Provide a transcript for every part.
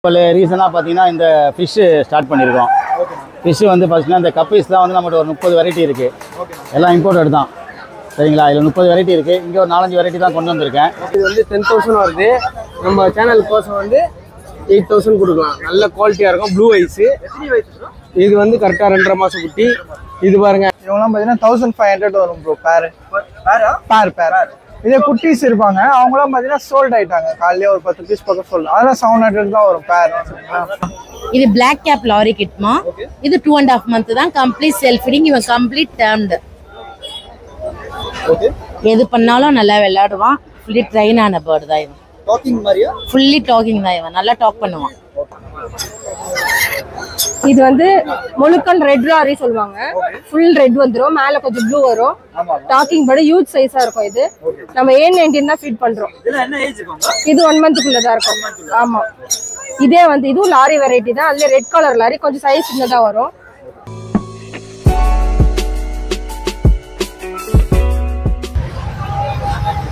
இப்போ ரீசனாக பார்த்தீங்கன்னா இந்த ஃபிஷ்ஷு ஸ்டார்ட் பண்ணியிருக்கோம். ஃபிஷ்ஷு வந்து பார்த்தீங்கன்னா இந்த கப்பீஸ் தான் வந்து நம்மகிட்ட ஒரு 30 வெரைட்டி இருக்குது. எல்லாம் இம்போர்ட்டட் தான் சரிங்களா. இதில் 30 வெரைட்டி இருக்குது. இங்கே ஒரு 4-5 வெரைட்டி தான் கொண்டு வந்திருக்கேன். இது வந்து 10,000 வருது. நம்ம சேனல் கோசம் வந்து 8,000 கொடுக்கலாம். நல்ல குவாலிட்டியாக இருக்கும். Blue ice. இது வந்து கரெக்டாக 2.5 மாதம் குட்டி. இது பாருங்க, இவங்கலாம் பார்த்தீங்கன்னா 1500 வரும் ப்ரோ. பேர் இதே குட்டீஸ் இருப்பாங்க, அவங்களாம் பார்த்தீங்கன்னா சோல்ட் ஆயிட்டாங்க. காலையிலே ஒரு 10 பீஸ் பக்கம் சோல்டு. அதெல்லாம் 700 தான் வரும் பேர். இது பிளாக் கேப் லாரி கிட்மா. இது 2.5 month தான். Complete self feeding. இவன் கம்ப்ளீட் டேர்ம்டு. எது பண்ணாலும் நல்லா விளையாடுவான். ஃபுல்லி ட்ரெயின் ஆன பேர்டு தான் இவன். டாக்கிங் மாதிரியா? ஃபுல்லி டாக்கிங் தான் இவன். நல்லா டாக் பண்ணுவான். இது வந்து முழுக்கன் ரெட் லாரி சொல்லுவாங்க. ஃபுல் ரெட் வந்துரும், மேல கொஞ்சம் ப்ளூ வரும். டாக்கிங் பட் ஹியூஜ் சைஸா இருக்கும். இது நம்ம A19 தான் ஃபீட் பண்றோம். இது 1 month குள்ள தான் இருக்கும். ஆமா, இதே வந்து இதுவும் லாரி வெரைட்டி தான். அதுல ரெட் கலர் லாரி கொஞ்சம் சைஸ் சின்னதா வரும்.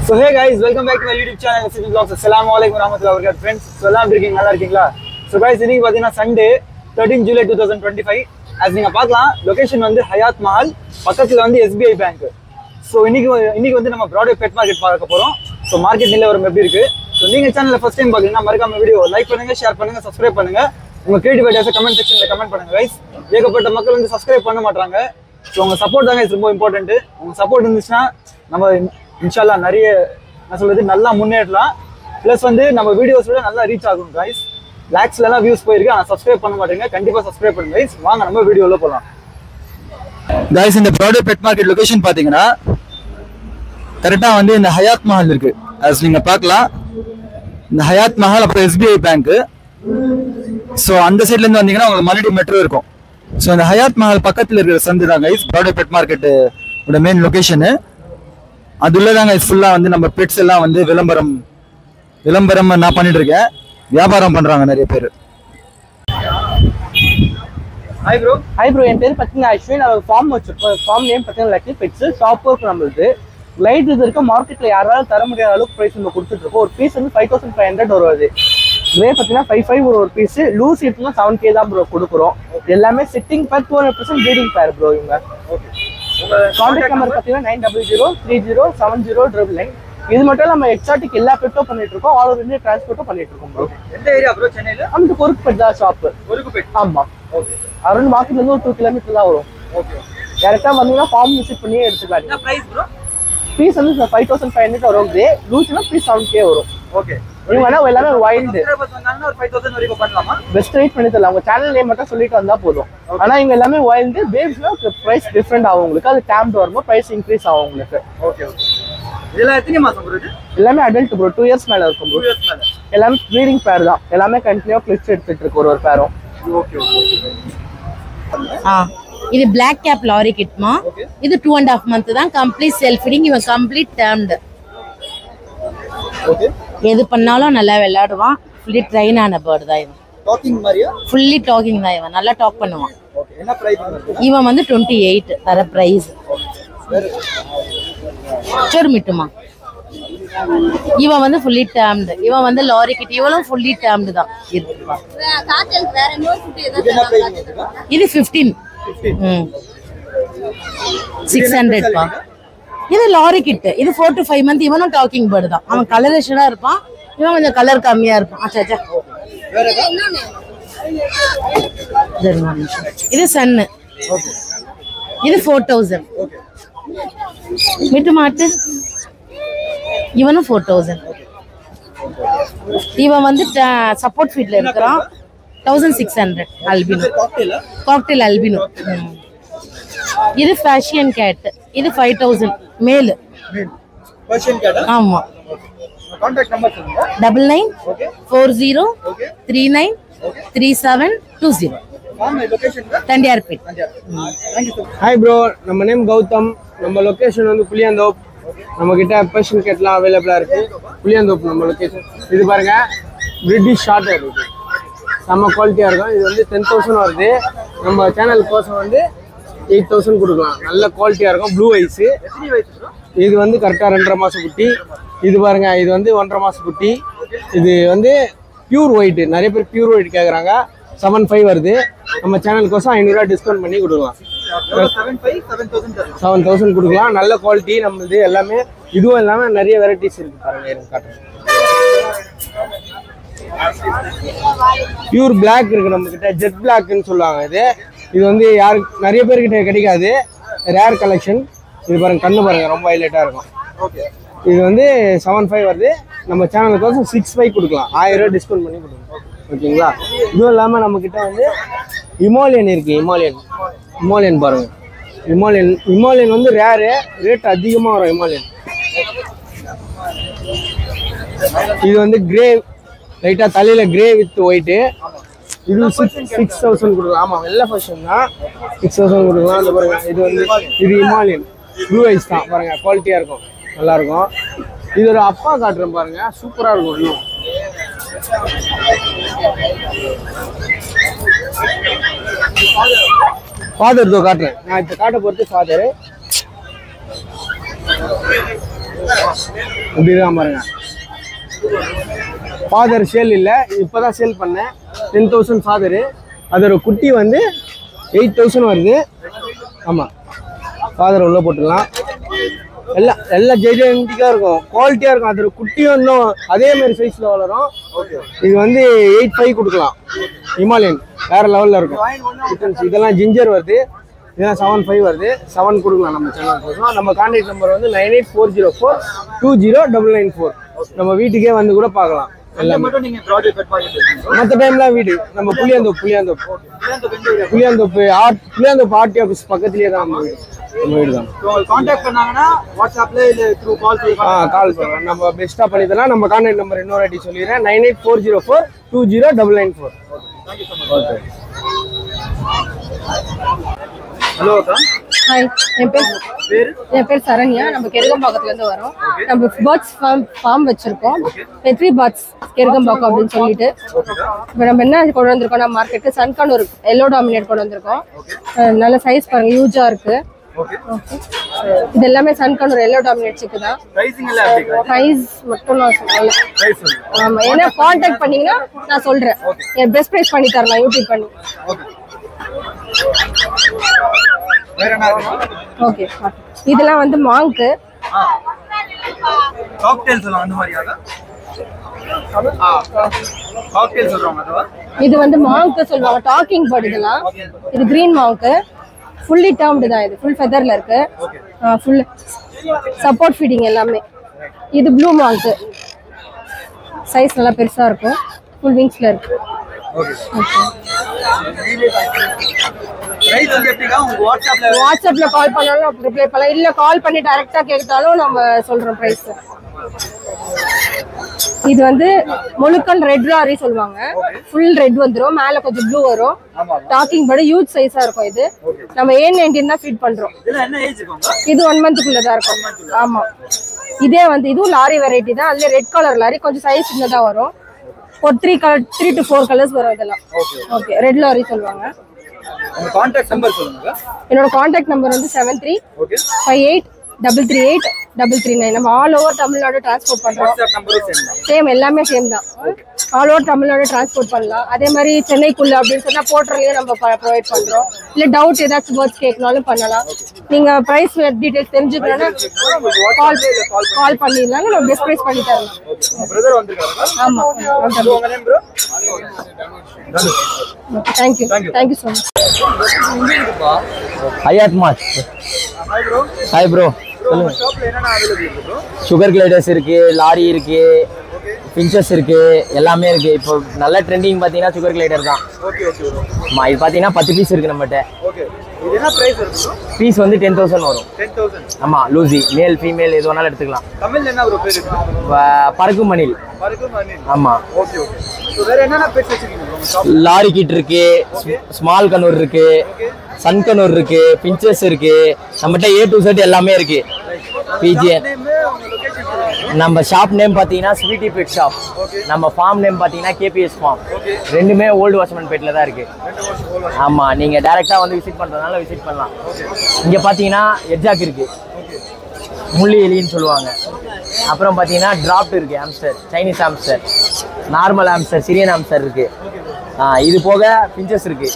So hey guys, welcome back to my YouTube channel SSB Vlogs. Assalamu alaikum warahmatullahi wabarakatuh friends. So எல்லாம் எப்படி இருக்கீங்க? நல்லா இருக்கீங்களா? So guys, இன்னைக்கு பாத்தீங்கன்னா Sunday 13 July 2025. as நீங்க பார்க்கலாம், லொகேஷன் வந்து ஹயாத் மஹால், பக்கத்துல வந்து SBI பேங்க். ஸோ இன்னைக்கு வந்து நம்ம பிராட்வே பெட் மார்க்கெட் பார்க்க போறோம். ஸோ மார்க்கெட் நிலவரம் எப்படி இருக்கு? ஸோ நீங்க சேனல்ல ஃபர்ஸ்ட் டைம் பாத்தீங்கன்னா மறக்காம வீடியோ லைக் பண்ணுங்க, ஷேர் பண்ணுங்க, சப்ஸ்கிரைப் பண்ணுங்க. உங்க கிரியேட்டிவ் ஐடியாஸை கமெண்ட் செக்ஷன்ல கமெண்ட் பண்ணுங்க கைஸ். ஏகப்பட்ட மக்கள் வந்து சப்ஸ்கிரைப் பண்ண மாட்டாங்க. ஸோ உங்க சப்போர்ட் தாங்க ரொம்ப இம்பார்ட்டன்ட். உங்க சப்போர்ட் இருந்துச்சுன்னா நம்ம இன்ஷால்லா நிறைய நான் சொல்றது நல்லா முன்னேறலாம். ப்ளஸ் வந்து நம்ம வீடியோஸோட நல்லா ரீச் ஆகும் கைஸ். லேக்ஸ்லாம் வியூஸ் போயிருக்கு, ஆனால் சப்ஸ்கிரைப் பண்ண மாட்டேங்க. கண்டிப்பாக சப்ஸ்கிரைப் பண்ணுங்க கைஸ். வாங்க நம்ம வீடியோவில் போகலாம் கைஸ். இந்த பிராட்வே பெட் மார்க்கெட் லொகேஷன் பார்த்தீங்கன்னா கரெக்டாக வந்து இந்த ஹயாத் மஹால் இருக்கு. as நீங்க பார்க்கலாம், இந்த ஹயாத் மஹால் அப்புறம் SBI பேங்க்கு. ஸோ அந்த சைட்லேருந்து வந்தீங்கன்னா உங்களுக்கு மறுபடியும் மெட்ரோ இருக்கும். ஸோ இந்த ஹயாத் மஹால் பக்கத்தில் இருக்கிற சந்து தான் கைஸ் பிராட்வே பெட் மார்க்கெட்டோட மெயின் லொகேஷனு. அது உள்ளதாங்க ஃபுல்லாக வந்து நம்ம பெட்ஸ் எல்லாம் வந்து விளம்பரம் நான் பண்ணிட்டு இருக்கேன். வியாபாரம் பண்றாங்க நிறைய பேர். ஹாய் ப்ரோ, என் பேர் பார்த்தீங்கன்னா அஸ்வின். நம்ம ஃபார்ம் வச்சிருக்கோம். ஃபார்ம் நேம் பார்த்தீங்கன்னா லக்கி பெட்ஸ். ஷாப் ஒர்க் நம்மளுக்கு லைட் இது இருக்க மார்க்கெட்டில் யாராலும் தர முடியாத அளவுக்கு ப்ரைஸ் நம்ம கொடுத்துட்ருக்கோம். ஒரு பீஸ் வந்து 5500 வருது. இதே பார்த்தீங்கன்னா 55 ஒரு பீஸ். லூஸ் இட்னா 7K தான் ப்ரோ கொடுக்குறோம். எல்லாமே சிட்டிங் பேர் 200% ப்ரீடிங் பேர் ப்ரோ. இவங்க கான்டாக்ட் நம்பர் பார்த்தீங்கன்னா 9003070999. இது மட்டும் நம்ம எக்ஸாட்டிக் எல்லா பெட்டும் பண்ணிட்டு இருக்கோம். ஆல் ஓவர் இந்தியா டிரான்ஸ்போர்ட்டும் பண்ணிட்டு இருக்கோம் ப்ரோ. எந்த ஏரியா ப்ரோ சென்னையில? அந்த பொறுப்பு பெட் தான் ஷாப். பொறுப்பு பெட். ஆமா, ஓகே. அரௌண்ட் மார்க்கெட்ல இருந்து ஒரு 2 கிலோமீட்டர் தான் வரும். ஓகே. டேரக்டா வந்தீங்கன்னா ஃபார்ம் விசிட் பண்ணியே எடுத்துக்கலாம். என்ன பிரைஸ் ப்ரோ? பீஸ் வந்து 5500 வரும். லூஸ்னா பீஸ் 7K வரும். ஓகே. நீங்க வேணா எல்லாமே வைல்டு வந்தாங்கன்னா ஒரு 5000 வரைக்கும் பண்ணலாமா? பெஸ்ட் ரேட் பண்ணி தரலாம். உங்க சேனல் நேம் மட்டும் சொல்லிட்டு வந்தா போதும். ஆனா இங்க எல்லாமே வைல்டு. பேபிஸ்னா பிரைஸ் டிஃபரெண்ட் ஆகும் உங்களுக்கு. அது டேம்ட் வரும்போது பிரைஸ் இன்க்ரீஸ் ஆகும் உங்களுக்கு. Okay okay. இதெல்லாம் எத்தனை மாசம் ப்ரோ இது? எல்லாமே அடல்ட் ப்ரோ. 2 இயர்ஸ் மேல இருக்கும் ப்ரோ. 2 இயர்ஸ் மேல. எல்லாமே ப்ரீடிங் பேர் தான். எல்லாமே கண்டினியூவா கிளிக்ஸ் எடுத்துட்டு இருக்கு ஒரு பேரும். Okay okay. இது பிளாக் கேப் லாரி கிட்மா. இது 2.5 month தான். Complete self feeding. இவன் கம்ப்ளீட் டேர்ம்டு. ஓகே. எது பண்ணாலும் நல்லா விளையாடுவான். ஃபுல்லி ட்ரெயின் ஆன பேர்டு தான் இவன். டாக்கிங் மாதிரியா? ஃபுல்லி டாக்கிங் தான் இவன். நல்லா டாக் பண்ணுவான். ஓகே. என்ன பிரைஸ் வருது? இவன் வந்து 28 தர பிரைஸ். மிட்டுமா. இவன் வந்து ஃபுல்லி டேர்ம்டு. இவன் வந்து லாரி கிட். இவளும் ஃபுல்லி டேர்ம்டு தான் இருக்குப்பா. இது 15. 600 பா. இது லாரி கிட். இது 4 to 5 month. இவனும் டாக்கிங் பேர்டு தான். அவன் கலரேஷனா இருப்பான். இவன் கொஞ்சம் கலர் கம்மியா இருப்பான். அச்சா இது சன்னு. இது 4000. மிட்டு மாட்டு. இவனும் 4000. இவன் வந்து சப்போர்ட் ஃபீட்ல இருக்கிறான். 1600 அல்பினோ. Cocktail albino. இது ஃபேஷியன் கேட். இது 5000 மேல். Persian gate. ஆமா. கான்டாக்ட் நம்பர் சொல்லுங்க. 9940393720. தண்டியார்பேட். ஹாய் ப்ரோ, நம்ம நேம் கௌதம். நம்ம லொகேஷன் வந்து புளியாந்தோப். நம்ம கிட்ட பர்ஷியன் கேட்லாம் அவைலபிளா இருக்கு. புளியாந்தோப் நம்ம லொகேஷன். இது பாருங்க, பிரிட்டிஷ் ஷார்ட் இருக்கு. செம்ம குவாலிட்டியா இருக்கும். இது வந்து 10,000 வருது. நம்ம சேனல் கோசம் வந்து 8,000 கொடுக்கலாம். நல்ல குவாலிட்டியா இருக்கும். Blue ice. இது வந்து கரெக்டாக 2.5 மாதம் குட்டி. இது பாருங்க, இது வந்து 1.5 மாதம் குட்டி. இது வந்து பியூர் ஒயிட், நிறைய பேர் பியூர் ஒயிட் கேட்குறாங்க. 7,500 வருது. நம்ம சேனலுக்கோசம் 500 ரூபா டிஸ்கவுண்ட் பண்ணி கொடுக்கலாம். 7,000 கொடுக்கலாம். நல்ல குவாலிட்டி நம்மளுது எல்லாமே. இதுவும் இல்லாமல் நிறைய வெரைட்டிஸ் இருக்கு பாருங்க, காட்டுறேன். பியூர் பிளாக் இருக்கு நம்ம கிட்ட, ஜெட் பிளாக்னு சொல்லுவாங்க. இது வந்து நிறைய பேர்கிட்ட கிடைக்காது, ரேர் கலெக்ஷன். இது பாருங்க, கண்ணு பாருங்க, ரொம்ப ஹைலைட்டா இருக்கும். இது வந்து 7,500 வருது. நம்ம சேனலுக்கோசம் 6,500 கொடுக்கலாம். 1000 ரூபா டிஸ்கவுண்ட் பண்ணி கொடுக்கலாம். ஓகேங்களா? இதுவும் இல்லாமல் நம்ம கிட்ட வந்து இமாலயன் இருக்கு. இமாலயன் பாருங்க, இமாலயன் வந்து ரேரு, ரேட் அதிகமாக வரும். இமாலயன் இது வந்து கிரே, லைட்டாக தலையில் கிரே வித் ஒயிட்டு. இது 6,000 கொடுக்கலாம். ஆமாம், வெள்ளை ஃபேஷன் தான். 6,000 கொடுக்கலாம். அந்த பாருங்க, இது இமாலயன் ப்ளூ ஐஸ் தான். பாருங்க, குவாலிட்டியாக இருக்கும், நல்லா இருக்கும். இது ஒரு அப்பா காட்டுறேன் பாருங்க, சூப்பராக இருக்கும். இன்னும் ஃபாதர் இதோ காட்டுறேன். நான் இப்போ காட்ட பொறுத்து ஃபாதரு இப்படிதான் பாருங்க. ஃபாதர் சேல் இல்லை, இப்போதான் சேல் பண்ணேன். 10,000 ஃபாதரு. அதோட குட்டி வந்து 8,000 வருது. ஆமாம், ஃபாதர் உள்ள போட்டுடலாம். எல்லாம் ஜெய்ஜென்டிக்காக இருக்கும், குவாலிட்டியாக இருக்கும். அதோட குட்டியும் இன்னும் அதே மாதிரி சைஸில் வளரும். இது வந்து 8,500 கொடுக்கலாம். இமாலயன் வேறு லெவலில் இருக்கும். இதெல்லாம் ஜிஞ்சர் வருது. இதெல்லாம் 7,500 வருது. 7 கொடுக்கலாம் நம்ம சேனல். நம்ம கான்டாக்ட் நம்பர் வந்து 9840420994. நம்ம வீட்டுக்கே வந்து கூட பார்க்கலாம். மற்ற டைம்லாம் வீடு நம்ம புளியாந்தோப்பு ஆர்டி ஆஃபீஸ் பக்கத்துலேயே தான் நம்ம வீடு தான். கால் பண்ணுறோம், நம்ம பெஸ்ட்டாக பண்ணி தரலாம். நம்ம கான்டாக்ட் நம்பர் இன்னொரு வாட்டி சொல்லிடுறேன், 9840420994. ஓகே. ஹலோ அக்கா. ஹாய், என் பேர் சரண்யா. நம்ம கெருகம்பாக்கத்துல இருந்து வரோம். நம்ம பேர்ட்ஸ் ஃபார்ம் வச்சிருக்கோம், பெட்ரி பேர்ட்ஸ் கெருகம்பாக்கம் அப்படின்னு சொல்லிட்டு. இப்போ நம்ம என்ன கொண்டு வந்திருக்கோம், நம்ம மார்க்கெட்டுக்கு சன்கான் ஒரு எல்லோ டாமினேட் கொண்டு வந்திருக்கோம். நல்ல சைஸ் பாருங்க, ஹியூஜா இருக்கு. இது எல்லாமே சன்கான் ஒரு எல்லோ டாமினேட் சிக்கு தான். பிரைஸ் மட்டும் நான் சொல்லல. ஆமா, ஏன்னா கான்டாக்ட் பண்ணீங்கன்னா நான் சொல்றேன், என் பெஸ்ட் பிரைஸ் பண்ணி தரலாம் யூடியூப் பண்ணி. ஓகே, இதெல்லாம் வந்து மாங்க்கு காக்டெயில் சொல்லுவாங்க, அந்த மாதிரியாக காக்டெயில் சொல்றாங்க. அதுவா? இது வந்து மாங்க்கு சொல்லுவாங்க, டாக்கிங் பேர்ட். இதெல்லாம் இது கிரீன் மாங்க்கு, ஃபுல்லி டர்ம்டு தான். இது ஃபுல் ஃபெதர்ல இருக்கு, ஃபுல் சப்போர்ட் ஃபீடிங் எல்லாமே. இது ப்ளூ மாங்க்கு, சைஸ் நல்லா பெருசா இருக்கும், ஃபுல் விங்ஸ்ல இருக்கு. வாட்ஸ்அப்ல கால் பண்ணாலும் ரிப்ளை பண்ணலாம், இல்ல கால் பண்ணி டைரக்டா கேட்டாலும் நம்ம சொல்றோம் பிரைஸ். இது வந்து முழுக்கன் ரெட் ராரி சொல்லுவாங்க. ஃபுல் ரெட் வந்துரும், மேல கொஞ்சம் ப்ளூ வரும். டாக்கிங் பேர்ட், ஹியூஜ் சைஸா இருக்கும். இது நம்ம A19 தான் ஃபீட் பண்றோம். இது 1 மந்த்க்குள்ள தான் இருக்கும். ஆமா, இதே வந்து இதுவும் லாரி வெரைட்டி தான். அதுல ரெட் கலர் லாரி, கொஞ்சம் சைஸ் சின்னதா வரும். ஒரு 3 to 4 கலர்ஸ் வரும் இதெல்லாம். ஓகே, ரெட் லாரி சொல்லுவாங்க. உங்க கான்டாக்ட் நம்பர் சொல்லுங்க. என்னோட கான்டாக்ட் நம்பர் வந்து 7358338339. நம்ம ஆல் ஓவர் தமிழ்நாடு டிரான்ஸ்போர்ட் பண்றோம். சேம், எல்லாமே சேம் தான். ஆல் ஓவர் தமிழ்நாடு டிரான்ஸ்போர்ட் பண்ணலாம். அதே மாதிரி சென்னைக்குள்ள அப்படின்னு சொன்னா போர்ட்டர்லயே நம்ம ப்ரொவைட் பண்றோம். இல்ல டவுட் ஏதாச்சும் வேர்ட்ஸ் கேட்கனாலும் பண்ணலாம். நீங்க பிரைஸ் டீடைல்ஸ் தெரிஞ்சுக்கணும்னா கால் பண்ணிடலாம், நம்ம பெஸ்ட் பிரைஸ் பண்ணி தரலாம். ஆமா, தேங்க்யூ ஸோ மச். ஹயாத் மார்ட். ஹாய் ப்ரோ, சொல்லுங்க. சுகர் கிளைடர்ஸ் இருக்கு, லாரி இருக்கு, பிஞ்சஸ் இருக்கு, எல்லாமே இருக்கு. இப்போ நல்ல ட்ரெண்டிங் பார்த்தீங்கன்னா சுகர் கிளைடர் தான். ஆமா, இது பார்த்தீங்கன்னா 10 பீஸ் இருக்கு நம்மகிட்ட. பீஸ் வந்து 10,000 வரும். ஆமா, லூசி, மேல் ஃபீமேல் எது வேணாலும் எடுத்துக்கலாம். தமிழ்ல என்ன ப்ரோ பேர்? பறக்கும் மணில். ஆமா. Okay okay. வேற என்னென்ன பெட்ஸ் வச்சிருக்கீங்க? லாரி கிட் இருக்கு, ஸ்மால் கனூர் இருக்கு, சன் கனூர் இருக்கு, பிஞ்சஸ் இருக்கு. நம்மகிட்ட A to Z எல்லாமே இருக்கு. பிஜிஎன். நம்ம ஷாப் நேம் பார்த்தீங்கன்னா ஸ்வீட்டி பெட் ஷாப். நம்ம ஃபார்ம் நேம் பார்த்தீங்கன்னா KPS ஃபார்ம். ரெண்டுமே ஓல்டு வாட்ச்மேன் பெட்ல தான் இருக்கு. ஆமா, நீங்க டைரக்டா வந்து விசிட் பண்றதுனால விசிட் பண்ணலாம். இங்க பார்த்தீங்கன்னா எட்ஜாக் இருக்கு, முள்ளி எலின்னு சொல்லுவாங்க. அப்புறம் பார்த்தீங்கன்னா டிராப்ட் இருக்குது ஆம்ஸ்டர், சைனீஸ் ஆம்ஸ்டர், நார்மல் ஆம்ஸ்டர், சிரியன் ஆம்ஸ்டர் இருக்குது. இது போக பிஞ்சஸ் இருக்குது.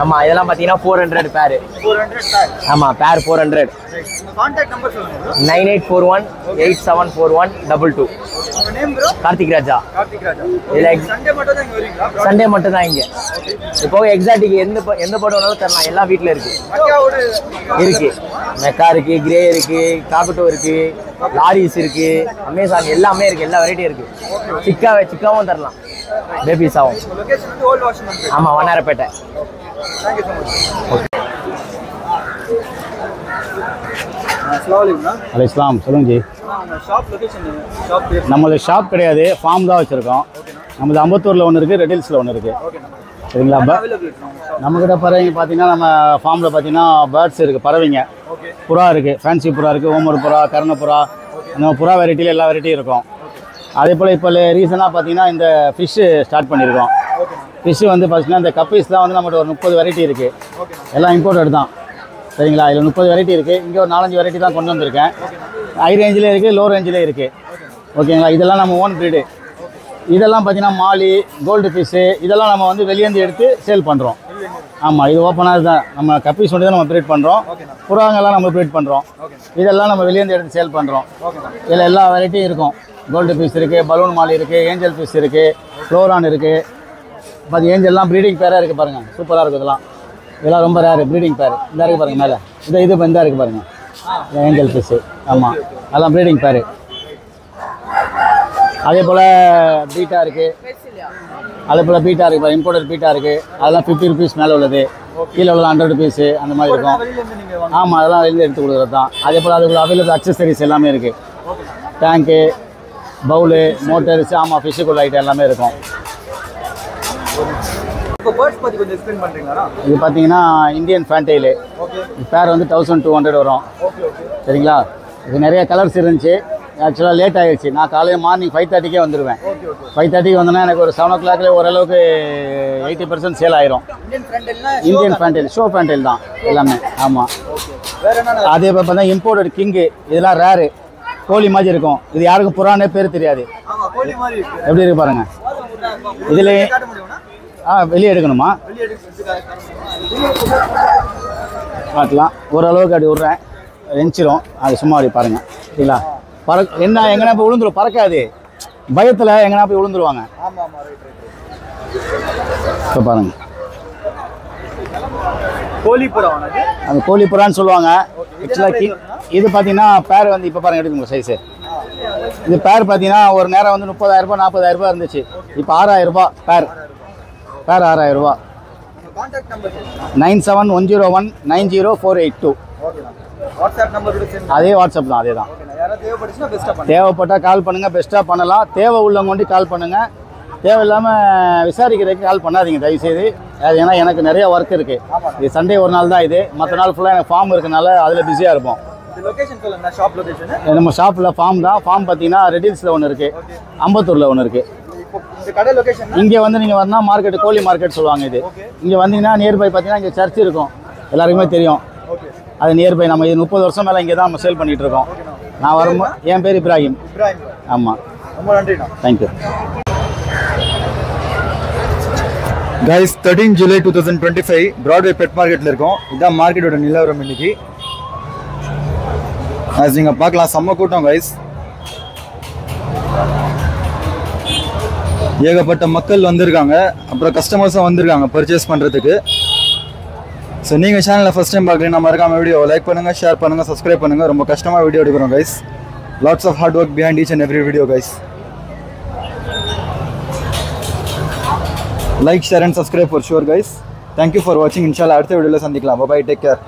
ஆமாம், இதெல்லாம் பார்த்தீங்கன்னா 400 பேர். 400 பேர். ஆமாம், பேர் 400. கான்டாக்ட் நம்பர் சொல்லுங்க. 9841874122. உங்க நேம் ப்ரோ? கார்த்திக் ராஜா. கார்த்திக் ராஜா. இதில் சண்டே மட்டும் தான் இங்க வரீங்களா? சண்டே மட்டும் தான் இங்கே. இப்போ எக்ஸாட்டிக் எந்த படம் வேணாலும் தரலாம், எல்லாம் வீட்டில் இருக்குது. மக்காவோட இருக்கு, மெக்கா இருக்கு, கிரே இருக்கு, காக்கட்டோ இருக்கு, லாரிஸ் இருக்கு, அமேசான் எல்லாமே இருக்கு, எல்லா வெரைட்டியும் இருக்கு. சிக்காவும் தரலாம், பேபிஸாவும். லொகேஷன் வந்து ஓல்ட் வாஷிங். ஆமாம், Vannarapettai. Thank you so much. அஸ்ஸலாமு அலைக்கும். அலைஸ்லாம் சொல்லுங்க ஜி. உங்க ஷாப் லொகேஷன் ஷாப் பேர்? நம்மளது ஷாப் கிடையாது, ஃபார்ம் தான் வச்சுருக்கோம். நம்மளது அம்பத்தூரில் ஒன்று இருக்குது, ரெட் ஹில்ஸில் ஒன்று இருக்குது. சரிங்களா? நம்மக்கிட்ட பறவைங்க பார்த்தீங்கன்னா நம்ம ஃபார்மில் பார்த்தீங்கன்னா பேர்ட்ஸ் இருக்குது, பறவைங்க. புறா இருக்குது, ஃபேன்சி புறா இருக்குது, ஓமர் புறா, கர்ண புறா, அந்த புறா வெரைட்டியில் எல்லா வெரைட்டியும் இருக்கும். அதே போல் இப்போ ரீசனாக பார்த்தீங்கன்னா இந்த ஃபிஷ்ஷு ஸ்டார்ட் பண்ணியிருக்கோம். ஃபிஷ்ஷு வந்து பார்த்தீங்கன்னா இந்த கப்பீஸ்லாம் வந்து நம்மகிட்ட ஒரு 30 வெரைட்டி இருக்குது. எல்லாம் இம்போர்ட்டட் தான். சரிங்களா? இதில் 30 வெரைட்டி இருக்குது. இங்கே ஒரு 4-5 வெரைட்டி தான் கொண்டு வந்திருக்கேன். ஹை ரேஞ்சில் இருக்குது, லோ ரேஞ்சில் இருக்குது. ஓகேங்களா? இதெல்லாம் நம்ம ஓன் ப்ரீடு. இதெல்லாம் பார்த்தீங்கன்னா மாலி, கோல்டு ஃபிஷ்ஷு, இதெல்லாம் நம்ம வந்து வெளியேந்து எடுத்து சேல் பண்ணுறோம். ஆமாம், இது ஓப்பனாக தான். நம்ம கப்பீஸ் மட்டும் தான் நம்ம ப்ரீட் பண்ணுறோம். புறாங்கெல்லாம் நம்ம ப்ரீட் பண்ணுறோம். இதெல்லாம் நம்ம வெளியேந்து எடுத்து சேல் பண்ணுறோம். இதில் எல்லா வெரைட்டியும் இருக்கும். கோல்டு ஃபிஷ் இருக்குது, பலூன் மாலி இருக்குது, ஏஞ்சல் ஃபிஷ் இருக்குது, ஃப்ளோரான் இருக்குது. பார்த்து ஏஞ்சல்லாம் ப்ரீடிங் பேராக இருக்குது பாருங்கள், சூப்பராக இருக்கும். இதெல்லாம் ரொம்ப ரேரு ப்ரீடிங் பேர். இந்த இருக்குது பாருங்கள் மேலே, இது இந்த இருக்குது பாருங்கள், ஏஞ்சல் ஃபிஷ்ஷு. ஆமாம், அதெல்லாம் ப்ரீடிங் பேர். அதே போல் பீட்டா இருக்குது, பாருங்கள், இம்போர்ட்டட் பீட்டா இருக்குது. அதெல்லாம் 50 ருபீஸ் மேலே உள்ளது, கீழே உள்ள 100 ருபீஸு அந்த மாதிரி இருக்கும். ஆமாம், அதெல்லாம் வெளியில் எடுத்து கொடுக்குறது தான். அதே போல் அதுக்குள்ள அவைலபிள் அக்சசரிஸ் எல்லாமே இருக்குது. டேங்க்கு, பவுலு, மோட்டர்ஸ், ஆமாம், ஃபிஷ்ஷுக்குள்ள ஐட்டம் எல்லாமே இருக்கும். இப்போ பேர்ட்ஸ் பத்தி கொஞ்சம் எக்ஸ்பிளைன் பண்றீங்களா? இது பார்த்தீங்கன்னா இந்தியன் ஃபேன்டைலு. பேர் வந்து 1200 வரும். சரிங்களா? இது நிறைய கலர்ஸ் இருந்துச்சு. ஆக்சுவலாக லேட் ஆகிடுச்சு. நான் காலையில் மார்னிங் 5:30க்கே வந்துடுவேன். 5:30க்கு வந்தோன்னா எனக்கு ஒரு 7 o'clockல ஓரளவுக்கு 80% சேல் ஆயிரும். இந்தியன் ஃபேன்டைல், ஷோ ஃபேன்டைல் தான் எல்லாமே. ஆமாம். அதே போல் பார்த்தா இம்போர்ட்டட் கிங்கு, இதெல்லாம் ரேரு, கோழி மாதிரி இருக்கும். இது யாருக்கும் புறானே பேர் தெரியாது. எப்படி இருக்கு பாருங்க. இதில் வெளியே எடுக்கணுமா? பார்க்கலாம். ஓரளவுக்கு அப்படி விட்றேன், வெஞ்சிரும். அது சும்மா அப்படி பாருங்கள். சரிங்களா? என்ன எங்கன்னா போய் விழுந்துரும், பறக்காது. பயத்தில் எங்கன்னா போய் விழுந்துருவாங்க. இப்போ பாருங்கள், அந்த கோழி புறான்னு சொல்லுவாங்க. ஆக்சுவலாக இது பார்த்தீங்கன்னா பேர் வந்து இப்போ பாருங்கள் எடுத்துங்க சைஸு. இது பேர் பார்த்தீங்கன்னா ஒரு நேரம் வந்து 30,000 40,000 இருந்துச்சு. இப்போ 6,000 பேர் 6,000. 9710190482. அதே வாட்ஸ்அப் தான், அதே தான். தேவைப்பட்டால் கால் பண்ணுங்கள், பெஸ்ட்டாக பண்ணலாம். தேவை உள்ளவங்க கொண்டு கால் பண்ணுங்கள். தேவையில்லாமல் விசாரிக்கிறதுக்கு கால் பண்ணாதீங்க தயவுசெய்து. அது ஏன்னா எனக்கு நிறைய ஒர்க் இருக்குது. இது சண்டே ஒரு நாள் தான், இது மற்ற நாள் ஃபுல்லாக எனக்கு ஃபார்ம் இருக்கனால அதில் பிஸியாக இருப்போம். நம்ம ஷாப்பில் ஃபார்ம் தான். ஃபார்ம் பார்த்தீங்கன்னா ரெட் ஹில்ஸில் ஒன்று இருக்குது, அம்பத்தூரில் ஒன்று இருக்குது. இங்கே வந்து நீங்கள் வரணும், மார்க்கெட்டு கோழி மார்க்கெட் சொல்லுவாங்க. இது இங்கே வந்தீங்கன்னா நியர்பை பார்த்தீங்கன்னா இங்கே சர்ச் இருக்கும், எல்லாருக்குமே தெரியும். அது நியர்பை. நம்ம இது 30 வருஷம் மேலே இங்கே தான் நம்ம சேல் பண்ணிகிட்டு இருக்கோம். நான் வரும்போது என் பேர் இப்ராஹிம். ஆமாம், ரொம்ப நன்றிண்ணா. Thank you. Guys, 13 July 2025 Broadway pet மார்க்கெட்டில் இருக்கோம். இதுதான் மார்க்கெட்டோட நிலவரம் இன்னைக்கு. அது நீங்கள் பார்க்கலாம், செம்ம கூட்டம் கைஸ். ஏகப்பட்ட மக்கள் வந்திருக்காங்க, அப்புறம் கஸ்டமர்ஸும் வந்திருக்காங்க பர்ச்சேஸ் பண்ணுறதுக்கு. ஸோ நீங்கள் சேனலில் ஃபஸ்ட் டைம் பார்க்குறீங்கன்னா மறக்காம வீடியோ லைக் பண்ணுங்கள், ஷேர் பண்ணுங்கள், சப்ஸ்கிரைப் பண்ணுங்கள். ரொம்ப கஷ்டமாக வீடியோ எடுக்கிறோம் guys. Lots of hard work behind each and every video guys. Like, share and subscribe for sure guys. Thank you for வாட்சிங். இன்ஷால்லா அடுத்த வீடியோவில் சந்திக்கலாம். Bye, take care.